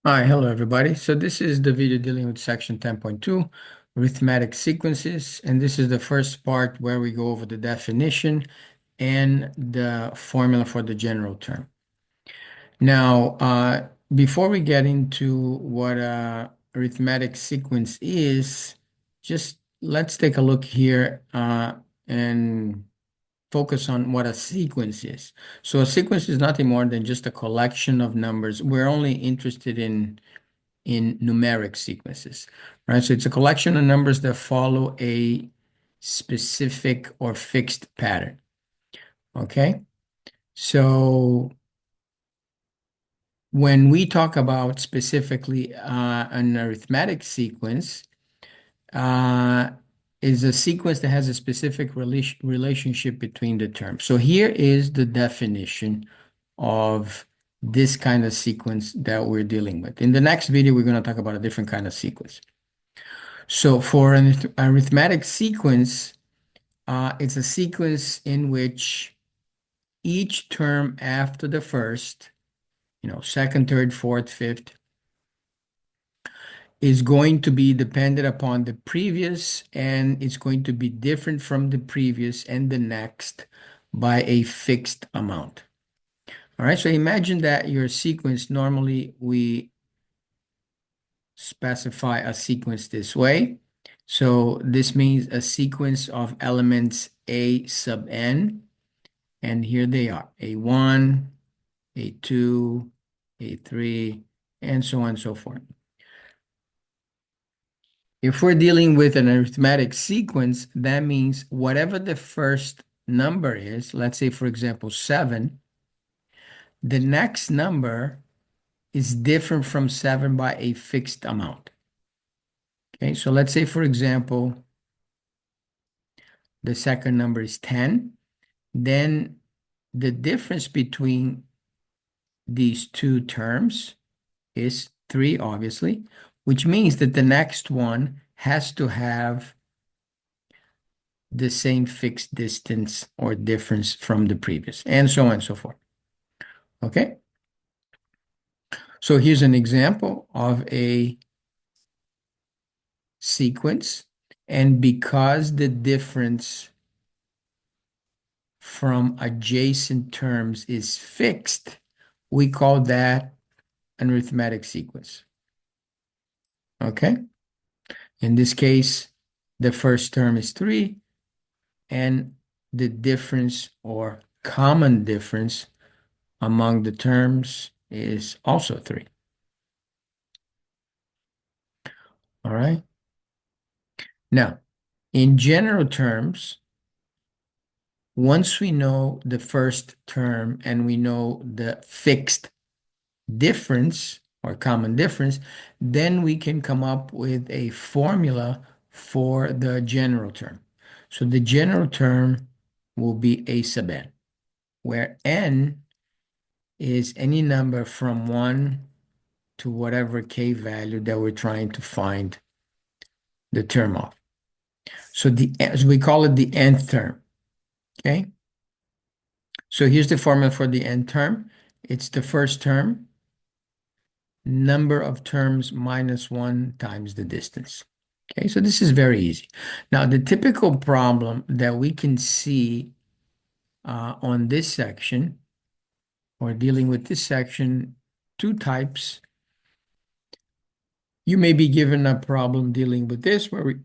Hi, hello everybody. So this is the video dealing with section 10.2, arithmetic sequences, and this is the first part where we go over the definition and the formula for the general term. Now, before we get into what a arithmetic sequence is, just let's take a look here and focus on what a sequence is. So a sequence is nothing more than just a collection of numbers. We're only interested in numeric sequences, right? So it's a collection of numbers that follow a specific or fixed pattern, okay? So when we talk about specifically an arithmetic sequence, uh, is a sequence that has a specific relationship between the terms. So here is the definition of this kind of sequence that we're dealing with. In the next video, we're going to talk about a different kind of sequence. So for an arithmetic sequence, it's a sequence in which each term after the first, second, third, fourth, fifth, is going to be dependent upon the previous, and it's going to be different from the previous and the next by a fixed amount. All right, so imagine that your sequence, normally we specify a sequence this way. So this means a sequence of elements A sub n, and here they are, A1, A2, A3, and so on and so forth. If we're dealing with an arithmetic sequence, that means whatever the first number is, let's say, for example, 7, the next number is different from 7 by a fixed amount. Okay, so let's say, for example, the second number is 10, then the difference between these two terms is 3, obviously, which means that the next one has to have the same fixed distance or difference from the previous, and so on and so forth. Okay? So here's an example of a sequence, and because the difference from adjacent terms is fixed, we call that an arithmetic sequence. Okay? In this case, the first term is 3, and the difference or common difference among the terms is also 3. All right? Now, in general terms, once we know the first term and we know the fixed difference or common difference, then we can come up with a formula for the general term. So the general term will be A sub n, where n is any number from 1 to whatever k value that we're trying to find the term of. So as we call it the nth term, okay? So here's the formula for the nth term. It's the first term, number of terms minus 1 times the distance. Okay, so this is very easy. Now, the typical problem that we can see on this section, or dealing with this section, two types. You may be given a problem dealing with this, where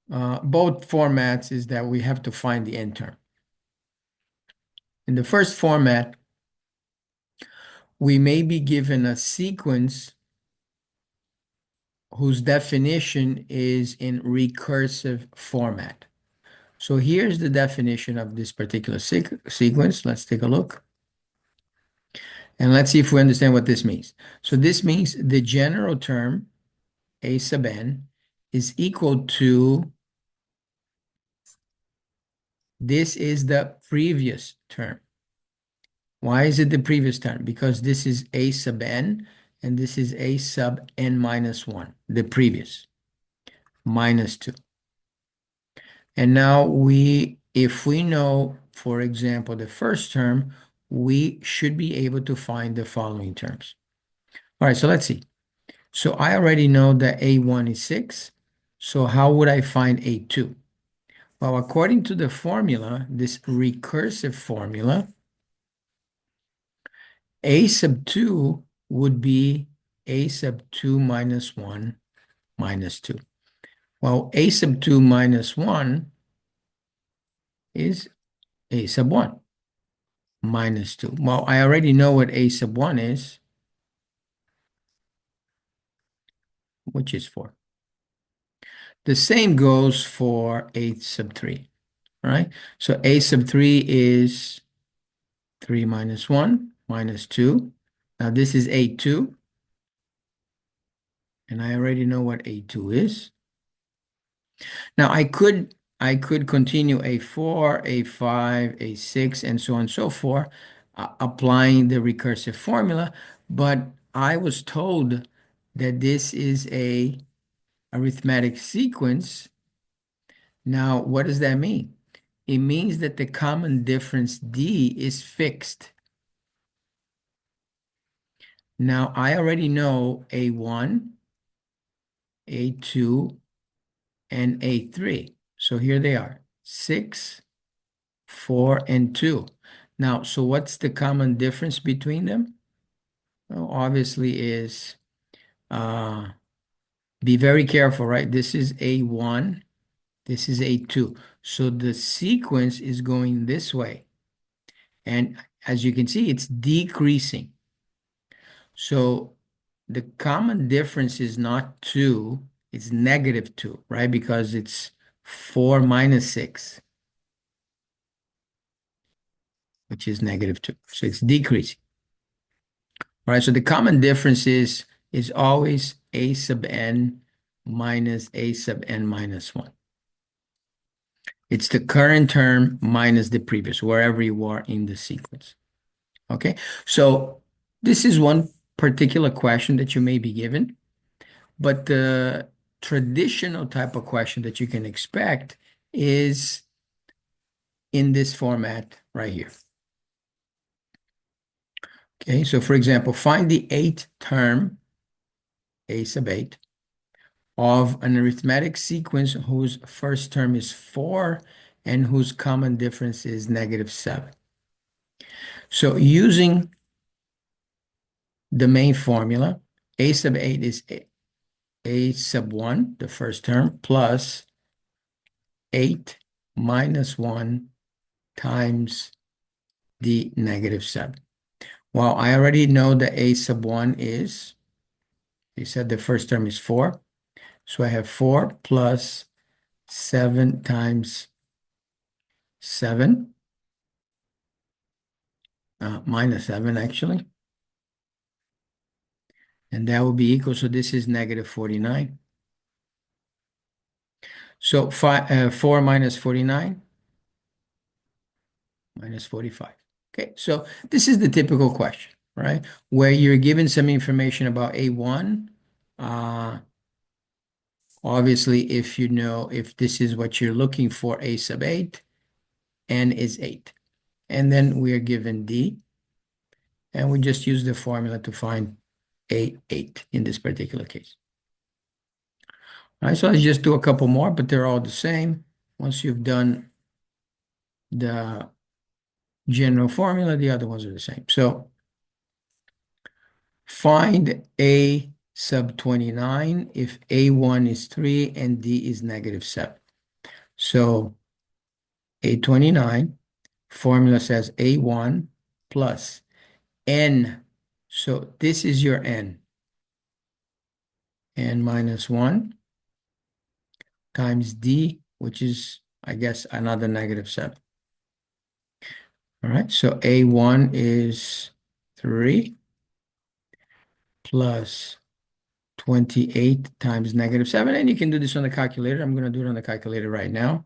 both formats is that we have to find the nth term. In the first format, we may be given a sequence whose definition is in recursive format. So here's the definition of this particular sequence. Let's take a look. And let's see if we understand what this means. So this means the general term, A sub n, is equal to, this is the previous term. Why is it the previous term? Because this is A sub n, and this is A sub n minus 1, the previous, minus 2. And now if we know, for example, the first term, we should be able to find the following terms. All right, so let's see. So I already know that A1 is 6. So how would I find A2? Well, according to the formula, this recursive formula, A sub 2 would be A sub 2 minus 1 minus 2. Well, A sub 2 minus 1 is A sub 1 minus 2. Well, I already know what A sub 1 is, which is 4. The same goes for A sub 3, right? So A sub 3 is 3 minus 1 minus 2. Now this is A2, and I already know what A2 is. Now I could continue A4, A5, A6, and so on and so forth, applying the recursive formula, but I was told that this is a arithmetic sequence. Now, what does that mean? It means that the common difference D is fixed. Now, I already know A1, A2, and A3. So here they are, 6, 4, and 2. Now, so what's the common difference between them? Well, obviously is, uh, be very careful, right? This is A1, this is A2. So the sequence is going this way. And as you can see, it's decreasing. So the common difference is not 2, it's negative 2, right? Because it's 4 minus 6, which is negative 2. So it's decreasing. All right, so the common difference is always A sub n minus A sub n minus 1. It's the current term minus the previous, wherever you are in the sequence. Okay, so this is one particular question that you may be given, but the traditional type of question that you can expect is in this format right here. Okay, so for example, find the 8th term, A sub 8, of an arithmetic sequence whose first term is 4 and whose common difference is negative 7. So using the main formula, A sub 8 is A sub 1, the first term, plus 8 minus 1 times the negative 7. Well, I already know that A sub 1 is, they said the first term is 4. So I have 4 plus 7 times 7, minus 7 actually. And that will be equal, so this is negative 49. So 4 minus 49, minus 45. Okay, so this is the typical question, right? Where you're given some information about A1. Obviously, if you know if this is what you're looking for, A sub 8, N is 8. And then we are given D, and we just use the formula to find A8 in this particular case. All right, so let's just do a couple more, but they're all the same. Once you've done the general formula, the other ones are the same. So find A sub 29 if A1 is 3 and D is negative 7. So A29, formula says A1 plus N. So this is your N. N minus 1 times D, which is, I guess, another negative 7. All right, so A1 is 3 plus 28 times negative 7. And you can do this on the calculator. I'm going to do it on the calculator right now.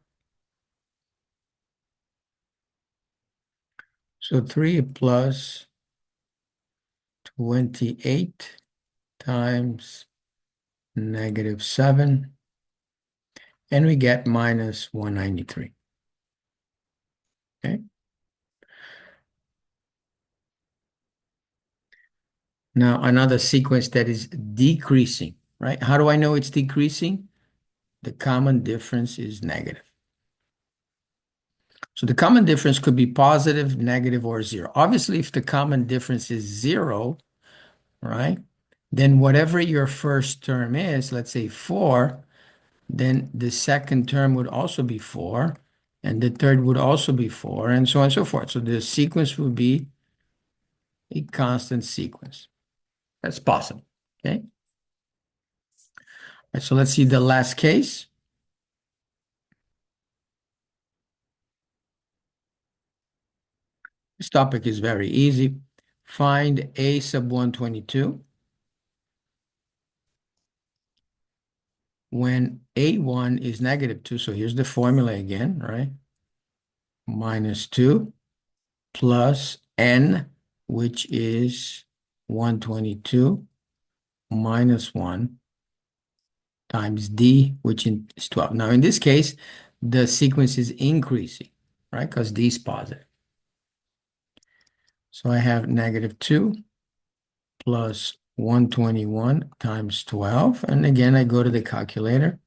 So 3 plus 28 times negative 7. And we get minus 193. Okay. Now, another sequence that is decreasing, right? How do I know it's decreasing? The common difference is negative. So the common difference could be positive, negative, or zero. Obviously, if the common difference is zero, right, then whatever your first term is, let's say 4, then the second term would also be 4, and the third would also be 4, and so on and so forth. So the sequence would be a constant sequence. That's possible. Okay. All right, so let's see the last case. This topic is very easy. Find a sub 122 when a1 is negative 2. So here's the formula again, right? Minus 2 plus n, which is 122 minus 1 times d, which is 12. Now, in this case, the sequence is increasing, right? Because d is positive. So I have negative 2 plus 121 times 12. And again, I go to the calculator.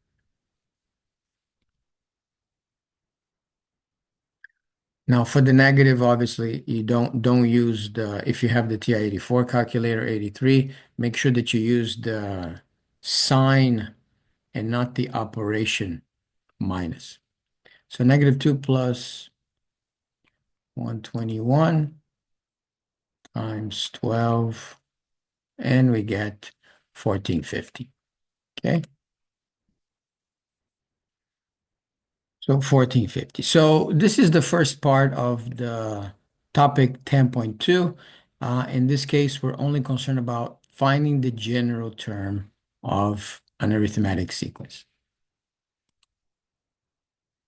Now, for the negative, obviously, you don't use the, if you have the TI-84 calculator, 83, make sure that you use the sign and not the operation minus. So negative 2 plus 121 times 12, and we get 1450. Okay. So 1450. So this is the first part of the topic 10.2. In this case, we're only concerned about finding the general term of an arithmetic sequence.